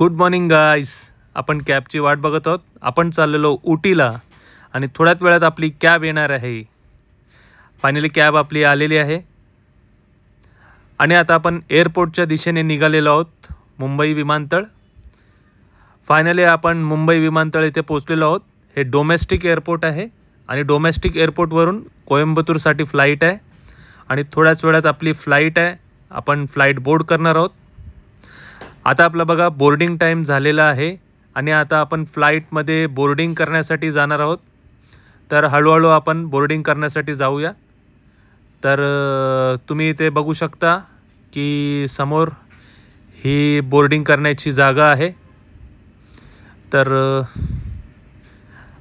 Good morning guys. आपण कॅबची वाट बघत आहोत. आपण चाललेलो उटीला आणि थोड्याच वेळात आपली कॅब येणार आहे. फायनली कॅब आपली आलेली आहे आणि आता आपण एअरपोर्टच्या दिशेने निघालेलो आहोत. मुंबई विमानतळ. फायनली आपण मुंबई विमानतळ इथे पोहोचलेलो आहोत. हे डोमेस्टिक एअरपोर्ट आहे आणि डोमेस्टिक एअरपोर्टवरून कोइंबतूरसाठी फ्लाईट आहे आणि थोड्याच वेळात आपली फ्लाईट आहे. आपण फ्लाईट बोर्ड करणार आहोत. आता आपला बघा बोर्डिंग टाईम झालेला आहे आणि आता आपण फ्लाईटमध्ये बोर्डिंग करण्यासाठी जाणार आहोत. तर हळूहळू आपण बोर्डिंग करण्यासाठी जाऊया. तर तुम्ही इथे बघू शकता की समोर ही बोर्डिंग करण्याची जागा आहे. तर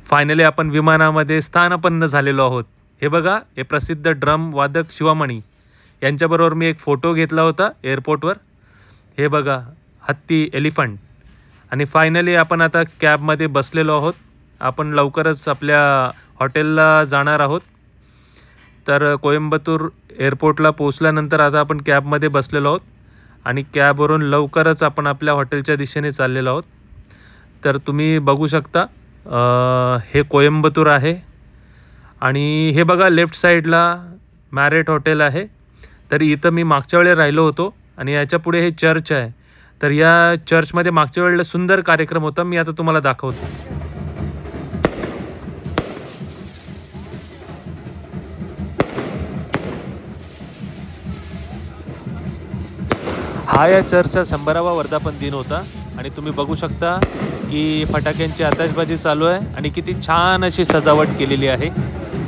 फायनली आपण विमानामध्ये स्थानापन्न झालेलो आहोत. हे बघा, हे प्रसिद्ध ड्रम वादक शिवामणी यांच्याबरोबर मी एक फोटो घेतला होता एअरपोर्टवर. हे बघा, हत्ती एलिफंट. आणि फायनली आपण आता कॅबमध्ये बसलेलो आहोत. आपण लवकरच आपल्या हॉटेलला जाणार आहोत. तर कोइंबतूर एअरपोर्टला पोचल्यानंतर आता आपण कॅबमध्ये बसलेलो आहोत आणि कॅबवरून लवकरच आपण आपल्या हॉटेलच्या दिशेने चाललेलो आहोत. तर तुम्ही बघू शकता हे कोइंबतूर आहे आणि हे बघा लेफ्ट साईडला मॅरियट हॉटेल आहे. तर इथं मी मागच्या वेळेला राहिलो होतो आणि याच्या पुढे हे चर्च आहे. तर या चर्चमध्ये मागच्या वेळेला सुंदर कार्यक्रम होता. मी आता तुम्हाला दाखवतो. हा या चर्चचा 100वा वर्धापन दिन होता आणि तुम्ही बघू शकता की फटाक्यांची आतषबाजी चालू आहे आणि किती छान अशी सजावट केलेली आहे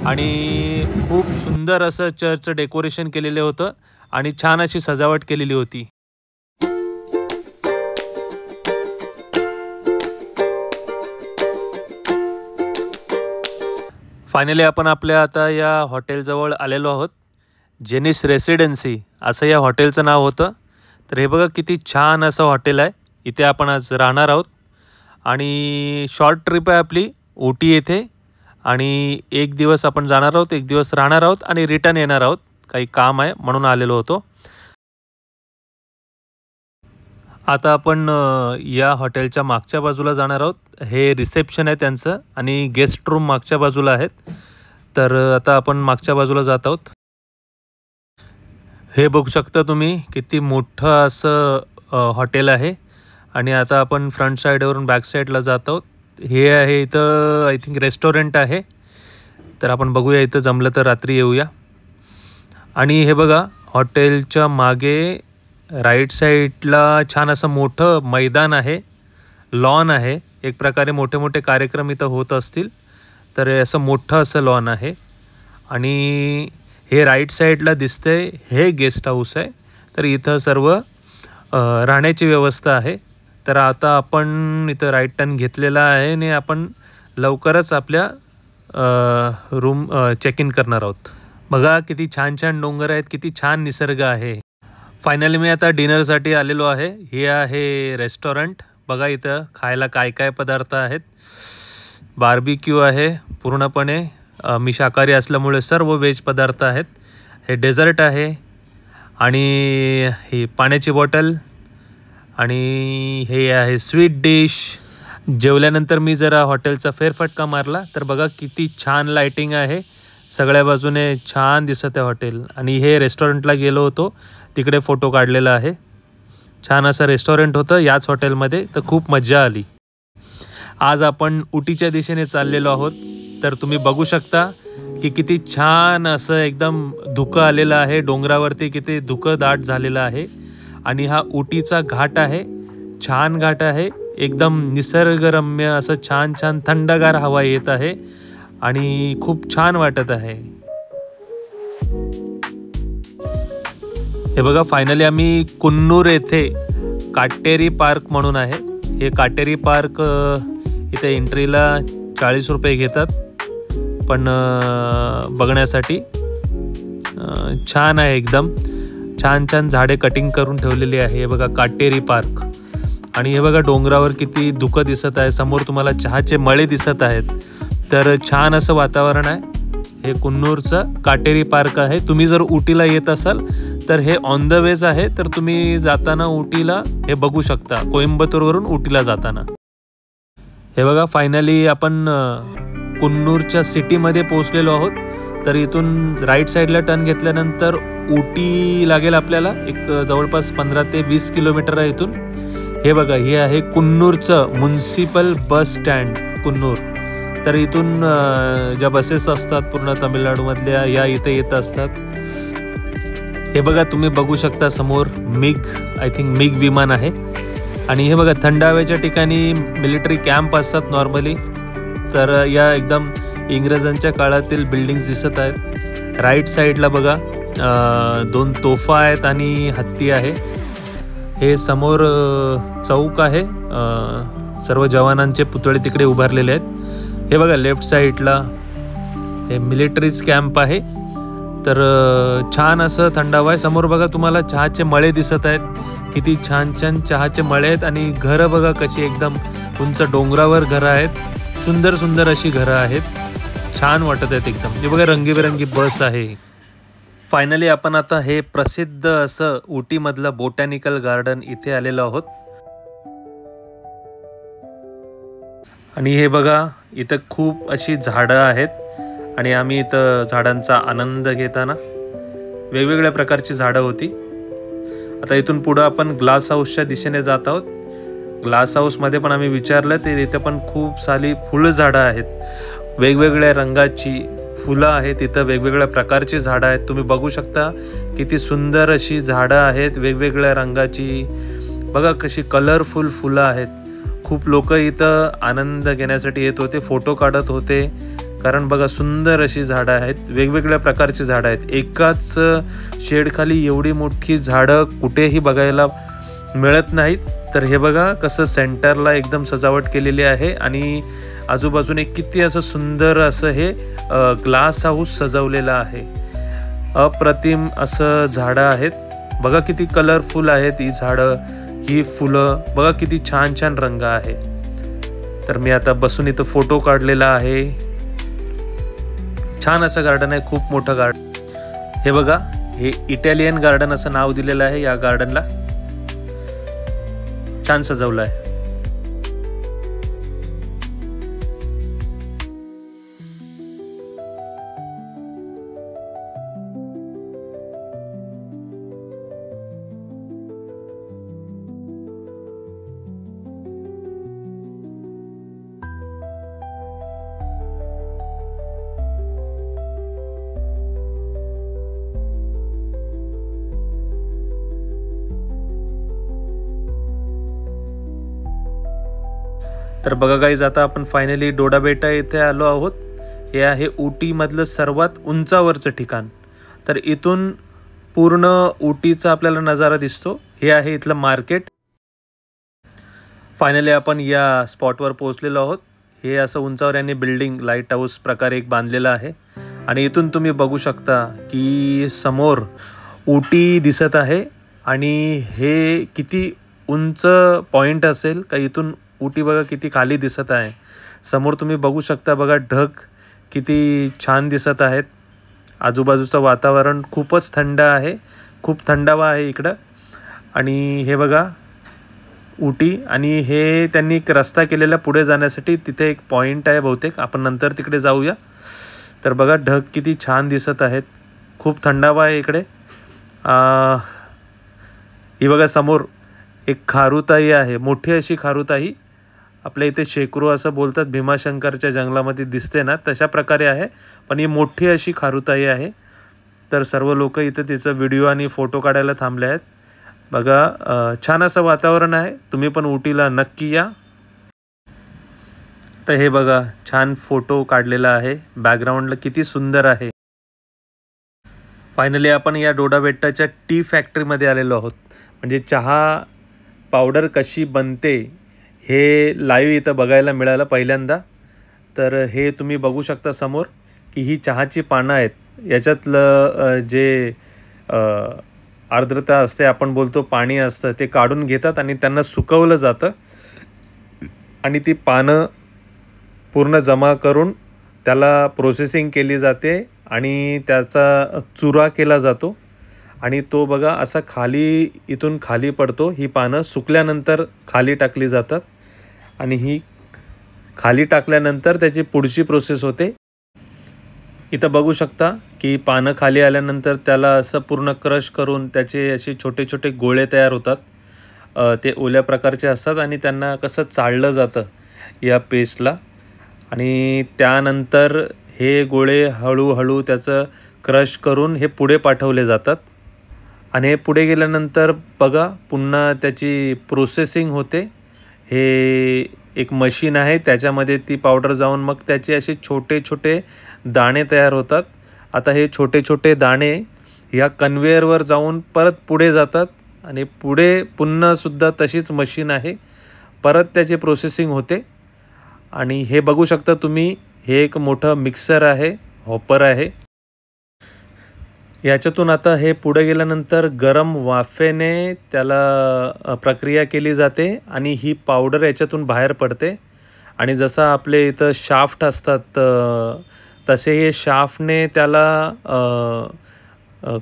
आणि खूप सुंदर असं चर्चचं डेकोरेशन केलेलं होतं आणि छान अशी सजावट केलेली होती. फायनली आपण आपल्या आता या हॉटेलजवळ आलेलो आहोत. जेनिस रेसिडेन्सी असं या हॉटेलचं नाव होतं. तर हे बघा किती छान असं हॉटेल आहे. इथे आपण आज राहणार आहोत आणि शॉर्ट ट्रिप आहे आपली उटी येथे आणि एक दिवस आपण जाणार आहोत, एक दिवस राहणार आहोत आणि रिटर्न येणार आहोत. काही काम आहे म्हणून आलेलो होतो. आता आपण या हॉटेलच्या मागच्या बाजूला जाणार आहोत. हे रिसेप्शन आहे त्यांचं आणि गेस्ट रूम मागच्या बाजूला आहेत. तर आता आपण मागच्या बाजूला जात आहोत. हे बघू शकता तुम्ही किती मोठं असं हॉटेल आहे आणि आता आपण फ्रंट साईडवरून बॅक साईडला जात आहोत. हे आहे इथं आय थिंक रेस्टॉरंट आहे. तर आपण बघूया, इथं जमलं तर रात्री येऊया. आणि हे बघा, हॉटेलच्या मागे राईट साईडला छान असं मोठं मैदान आहे, लॉन आहे. एक प्रकारे मोठे मोठे कार्यक्रम इथं होत असतील. तर असं मोठं असं लॉन आहे आणि हे राईट साईडला दिसतंय हे गेस्ट हाऊस आहे. तर इथं सर्व राहण्याची व्यवस्था आहे. तर आता आपण इथं राईट टर्न घेतलेला आहे आणि आपण लवकरच आपल्या रूम चेक इन करणार आहोत. बघा किती छान छान डोंगर आहेत, किती छान निसर्ग आहे. फायनली मी आता डिनरसाठी आलेलो आहे. हे आहे रेस्टॉरंट. बघा इथं खायला काय काय पदार्थ आहेत. बार्बिक्यू आहे पूर्णपणे. मी शाकाहारी असल्यामुळे सर्व व्हेज पदार्थ आहेत. हे डेझर्ट आहे आणि ही पाण्याची बॉटल आणि हे आहे स्वीट डिश. जेवल्यानंतर मी जरा हॉटेलचा फेरफटका मारला तर बघा किती छान लाईटिंग आहे. सगळ्या बाजूने छान दिसत आहे हॉटेल. आणि हे रेस्टॉरंटला गेलो होतो, तिकडे फोटो काढलेला आहे. छान असं रेस्टॉरंट होतं याच हॉटेलमध्ये. तर खूप मजा आली. आज आपण उटीच्या दिशेने चाललेलो आहोत. तर तुम्ही बघू शकता की किती छान असं एकदम धुकं आलेलं आहे. डोंगरावरती किती धुकं दाट झालेलं आहे आणि हा उटीचा घाट आहे. छान घाट आहे, एकदम निसर्गरम्य असं छान छान थंडगार हवा येत आहे आणि खूप छान वाटत आहे. हे बघा, फायनली आम्ही कुन्नूर येथे काटेरी पार्क म्हणून आहे. हे काटेरी पार्क इथे एंट्रीला 40 रुपये घेतात पण बघण्यासाठी छान आहे. एकदम छान छान झाडे कटिंग करून ठेवलेली आहे. हे बघा काटेरी पार्क. आणि हे बघा डोंगरावर किती धुकं दिसत आहे. समोर तुम्हाला चहाचे मळे दिसत आहेत. तर छान असं वातावरण आहे. हे कुन्नूरचं काटेरी पार्क आहे. तुम्ही जर उटीला येत असाल तर हे ऑन द वेज आहे, तर तुम्ही जाताना उटीला हे बघू शकता, कोइंबतूरवरून उटीला जाताना. हे बघा, फायनली आपण कुन्नूरच्या सिटीमध्ये पोहोचलेलो आहोत. तर इथून राईट साईडला टर्न घेतल्यानंतर उटी लागेल आपल्याला. एक जवळपास 15 ते 20 किलोमीटर आहे इथून. हे बघा, हे आहे कुन्नूरचं म्युन्सिपल बस स्टँड कुन्नूर. तर इथून ज्या बसेस असतात पूर्ण तमिळनाडूमधल्या या इथे येत असतात. हे बघा, तुम्ही बघू शकता समोर आय थिंक मिग विमान आहे. आणि हे बघा, थंड हवेच्या ठिकाणी मिलिटरी कॅम्प असतात नॉर्मली. तर या एकदम इंग्रजांच्या काळातील बिल्डिंग्स दिसत आहेत. राईट साईडला बघा 2 तोफा आहेत आणि हत्ती आहे. हे समोर चौक आहे, सर्व जवानांचे पुतळे तिकडे उभारलेले आहेत. हे बघा, लेफ्ट साईडला हे मिलिटरीज कॅम्प आहे. तर छान असं थंडावा आहे. समोर बघा तुम्हाला चहाचे मळे दिसत आहेत. किती छान छान चहाचे मळे आहेत. आणि घरं बघा कशी एकदम उंच डोंगरावर घरं आहेत. सुंदर सुंदर अशी घरं आहेत. छान वाटत आहेत एकदम. हे बघा, रंगीबेरंगी बस आहे. फायनली आपण आता हे प्रसिद्ध असं उटीमधलं बोटॅनिकल गार्डन इथे आलेलो आहोत. आणि हे बघा, इथं खूप अशी झाडं आहेत. आणि आम्ही इथं झाडांचा आनंद घेताना वेगवेगळ्या प्रकारची झाडं होती. आता इथून पुढं आपण ग्लास हाऊसच्या दिशेने जात आहोत. ग्लास हाऊसमध्ये पण आम्ही विचारलं, तर इथे पण खूप सारी फुलं झाडं आहेत. वेगवेगळ्या रंगाची फुलं आहेत. इथं वेगवेगळ्या प्रकारची झाडं आहेत. तुम्ही बघू शकता किती सुंदर अशी झाडं आहेत वेगवेगळ्या रंगाची. बघा कशी कलरफुल फुलं आहेत. खूप लोक इथं आनंद घेण्यासाठी येत होते, फोटो काढत होते. कारण बघा, सुंदर अशी झाडं आहेत. वेगवेगळ्या प्रकारची झाडं आहेत. एकाच शेडखाली एवढी मोठी झाडं कुठेही बघायला मिळत नाहीत. तर हे बघा कसं सेंटरला एकदम सजावट केलेली आहे. आणि आजूबाजूने किती असं सुंदर असं हे ग्लास हाऊस सजवलेलं आहे. अप्रतिम असं झाडं आहेत. बघा किती कलरफुल आहेत ही झाडं, ही फुलं. बघा किती छान छान रंग आहे. तर मी आता बसून इथं फोटो काढलेला आहे. छान असं गार्डन आहे, खूप मोठं गार्डन. हे बघा, हे इटालियन गार्डन असं नाव दिलेलं आहे या गार्डनला. छान सजवलं आहे. तर बघा गाईज, आता आपण फायनली डोडा बेटा येथे आलो आहोत. हे आहे उटीमधलं सर्वात उंचावरचं ठिकाण. तर इथून पूर्ण उटीचा आपल्याला नजारा दिसतो. हे आहे इथलं मार्केट. फायनली आपण या स्पॉटवर पोहोचलेलो आहोत. हे असं उंचावर यांनी बिल्डिंग लाईट हाऊस प्रकारे एक बांधलेलं आहे. आणि इथून तुम्ही बघू शकता की समोर उटी दिसत आहे. आणि हे किती उंच पॉईंट असेल का. इथून उटी बघा किती खाली दिसत आहे. समोर तुम्ही बघू शकता, बघा ढग किती छान दिसत आहेत. आजूबाजूचं वातावरण खूपच थंड आहे. खूप थंडावा आहे इकडं. आणि हे बघा उटी. आणि हे त्यांनी एक रस्ता केलेला पुढे जाण्यासाठी. तिथे एक पॉईंट आहे बहुतेक. आपण नंतर तिकडे जाऊया. तर बघा ढग किती छान दिसत आहेत. खूप थंडावा आहे इकडे. ही बघा समोर एक खारुताई आहे, मोठी अशी खारुताई. आपल्या इथे शेकरू असं बोलतात, भीमाशंकरच्या जंगलामध्ये दिसते ना, तशा प्रकारे आहे. पण ही मोठी अशी खारुताई आहे. तर सर्व लोक इथे तिचं व्हिडिओ आणि फोटो काढायला थांबले आहेत. बघा छान असं वातावरण आहे. तुम्ही पण उटीला नक्की या. तर हे बघा छान फोटो काढलेला आहे. बॅकग्राऊंडला किती सुंदर आहे. फायनली आपण या डोडा बेट्टाच्या टी फॅक्टरीमध्ये आलेलो आहोत. म्हणजे चहा पावडर कशी बनते हे लाईव्ह इथं बघायला मिळालं पहिल्यांदा. तर हे तुम्ही बघू शकता समोर की ही चहाची पानं आहेत. याच्यातलं जे आर्द्रता असते, आपण बोलतो पाणी असतं, ते काढून घेतात आणि त्यांना सुकवलं जातं. आणि ती पानं पूर्ण जमा करून त्याला प्रोसेसिंग केली जाते आणि त्याचा चुरा केला जातो आणि तो बघा असा खाली इथून खाली पडतो. ही पानं सुकल्यानंतर खाली टाकली जातात आणि ही खाली टाकल्यानंतर त्याची पुढची प्रोसेस होते. इथं बघू शकता की पानं खाली आल्यानंतर त्याला असं पूर्ण क्रश करून त्याचे असे छोटे छोटे गोळे तयार होतात. ते ओल्या प्रकारचे असतात आणि त्यांना कसं चाळलं जातं या पेस्टला आणि त्यानंतर हे गोळे हळूहळू त्याचं क्रश करून हे पुढे पाठवले जातात आणि हे पुढे गेल्यानंतर बघा पुन्हा त्याची प्रोसेसिंग होते. हे एक मशीन आहे, त्याच्यामध्ये ती पावडर जाऊन मग त्याचे असे छोटे छोटे दाणे तयार होतात. आता हे छोटे छोटे दाणे या कन्व्हेअरवर जाऊन परत पुढे जातात आणि पुढे पुन्हासुद्धा तशीच मशीन आहे, परत त्याची प्रोसेसिंग होते. आणि हे बघू शकता तुम्ही, हे एक मोठं मिक्सर आहे, हॉपर आहे. याच्यातून आता हे पुढे गेल्यानंतर गरम वाफेने त्याला प्रक्रिया केली जाते आणि ही पावडर याच्यातून बाहेर पडते. आणि जसं आपले इथं शाफ्ट असतात तसे हे शाफ्टने त्याला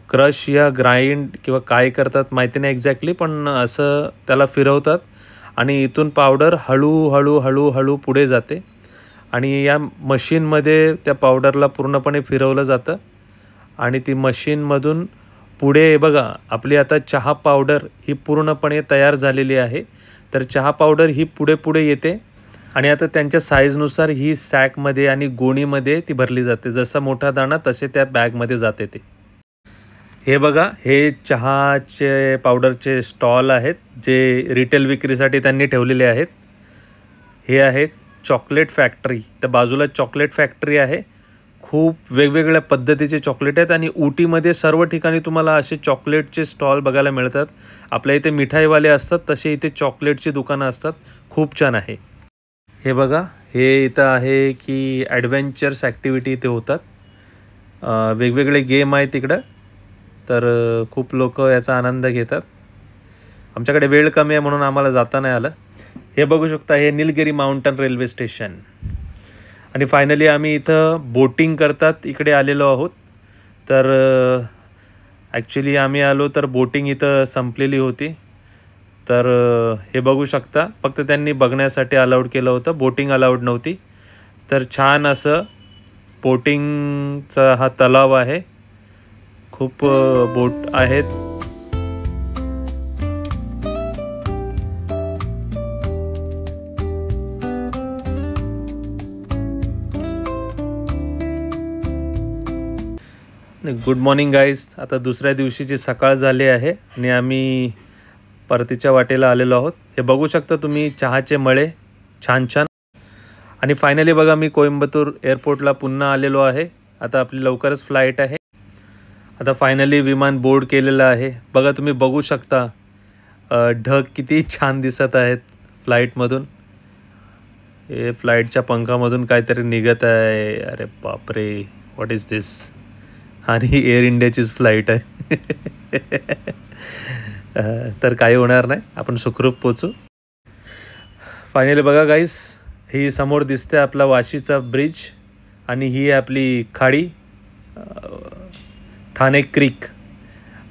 क्रश या ग्राइंड किंवा काय करतात माहिती नाही एक्झॅक्टली, पण असं त्याला फिरवतात आणि इथून पावडर हळूहळू हळूहळू पुढे जाते आणि या मशीनमध्ये त्या पावडरला पूर्णपणे फिरवलं जातं आणि ती मशीनमधून पुढे बघा आपली आता चहा पावडर ही पूर्णपणे तयार झालेली आहे. तर चहा पावडर ही पुढे पुढे येते आणि आता त्यांच्या साईजनुसार ही सॅकमध्ये आणि गोणीमध्ये ती भरली जाते. जसा मोठा दाणा तसे त्या बॅगमध्ये जाते ते. हे बघा, हे चहाचे पावडरचे स्टॉल आहेत जे रिटेल विक्रीसाठी त्यांनी ठेवलेले आहेत. हे आहेत चॉकलेट फॅक्टरी. त्या बाजूला चॉकलेट फॅक्टरी आहे. खूप वेगवेगळ्या पद्धतीचे चॉकलेट आहेत आणि उटीमध्ये सर्व ठिकाणी तुम्हाला असे चॉकलेटचे स्टॉल बघायला मिळतात. आपल्या इथे मिठाईवाले असतात तसे इथे चॉकलेटची दुकानं असतात. खूप छान आहे. हे बघा, हे इथं आहे की ॲडव्हेंचर्स ॲक्टिव्हिटी इथे होतात. वेगवेगळे गेम आहेत तिकडं, तर खूप लोक याचा आनंद घेतात. आमच्याकडे वेळ कमी आहे म्हणून आम्हाला जाता नाही आलं. हे बघू शकता, हे निलगिरी माउंटन रेल्वे स्टेशन. आणि फायनली आम्ही इथं बोटिंग करतात इकडे आलेलो आहोत. तर ॲक्च्युली आम्ही आलो तर बोटिंग इथं संपलेली होती. तर हे बघू शकता, फक्त त्यांनी बघण्यासाठी अलाउड केलं होतं, बोटिंग अलाउड नव्हती. तर छान असं बोटिंगचा हा तलाव आहे. खूप बोट आहेत. Good morning guys. आता दुसऱ्या दिवशीची सकाळ झाली आहे आणि आम्ही परतीच्या वाटेला आलेलो आहोत. हे बघू शकता तुम्ही, चहाचे मळे छान छान. आणि फायनली बघा, मी कोइंबतूर एअरपोर्टला पुन्हा आलेलो आहे. आता आपली लवकरच फ्लाईट आहे. आता फायनली विमान बोर्ड केलेलं आहे. बघा तुम्ही बघू शकता, ढग किती छान दिसत आहेत फ्लाईटमधून. हे फ्लाईटच्या पंखामधून काहीतरी निघत आहे. अरे बापरे, व्हॉट इज दिस. आणि एअर इंडियाचीच फ्लाईट आहे. तर काही होणार नाही, आपण सुखरूप पोचू. फायनली बघा गाईस, ही समोर दिसते आपला वाशीचा ब्रिज आणि ही आपली खाडी, ठाणे क्रीक.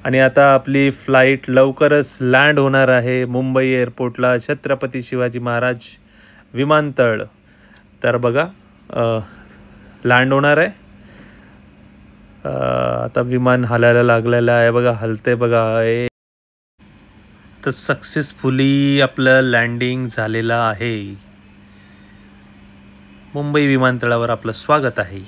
आणि आता आपली फ्लाईट लवकरच लँड होणार आहे मुंबई एअरपोर्टला, छत्रपती शिवाजी महाराज विमानतळ. तर बघा, लँड होणार आहे. आता विमान हलायला लागलेलं आहे. बघा, हलते बघा. तर सक्सेसफुली आपलं लँडिंग झालेलं आहे. मुंबई विमानतळावर आपलं स्वागत आहे.